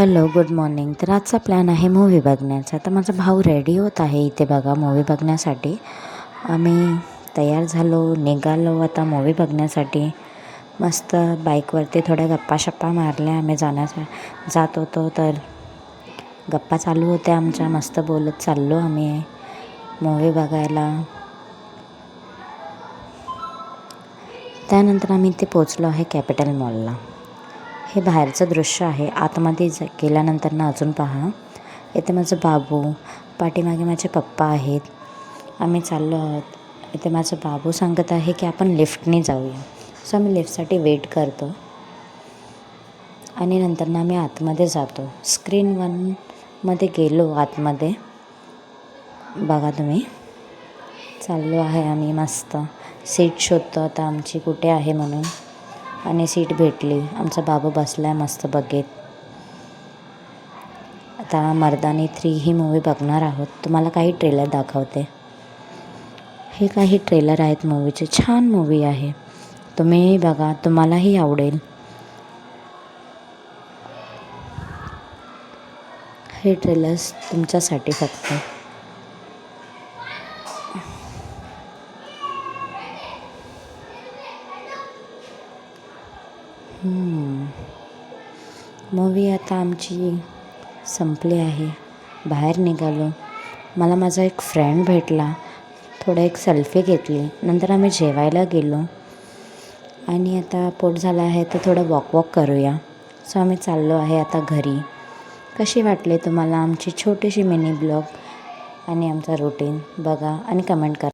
Hello, good morning. तर आजचा plan आहे मूव्ही बघण्याचा. तर माझा भाऊ रेडी होत आहे इथे बघा मूव्ही बघण्यासाठी. आम्ही तयार झालो, निघालो आता मूव्ही बघण्यासाठी. मस्त बाईकवरती थोड्या गप्पा मारल्या. आम्ही जात होतो तर गप्पा चालू होत्या आमच्या. मस्त बोलत चाललो आम्ही मूव्ही बघायला. त्यानंतर आम्ही इथे पोचलो आहे कॅपिटल मॉलला. हे बाहेरचं दृश्य आहे. आतमध्ये गेल्यानंतर ना अजून पहा. इथे माझं बाबू, पाठीमागे माझे पप्पा आहेत. आम्ही चाललो आहोत. इथे माझं बाबू सांगत आहे की आपण लिफ्टने जाऊया. सो आम्ही लिफ्टसाठी वेट करतो आणि नंतर ना आम्ही आतमध्ये जातो. स्क्रीन 1मध्ये गेलो आतमध्ये. बघा तुम्ही. चाललो आहे आम्ही मस्त. सीट शोधतो आता आमची कुठे आहे म्हणून. आणि सीट भेटली. आमचा बाबू बसला आहे मस्त बघेत. आता मर्दानी 3 ही मूव्ही बघणार आहोत. तुम्हाला काही ट्रेलर दाखवते. हे काही ट्रेलर आहेत मूव्हीचे. छान मूव्ही आहे. तुम्ही बघा, तुम्हालाही आवडेल. हे ट्रेलर्स तुमच्यासाठी फक्त. मूव्ही आता आमची संपली आहे. बाहेर निघालो. मला माझा एक फ्रेंड भेटला. थोडं एक सेल्फी घेतली. नंतर आम्ही जेवायला गेलो आणि आता पोट झालं आहे तर थोडं वॉक करूया. सो आम्ही चाललो आहे आता घरी. कशी वाटली तुम्हाला आमची छोटीशी मिनी ब्लॉग आणि आमचा रुटीन बघा आणि कमेंट करा.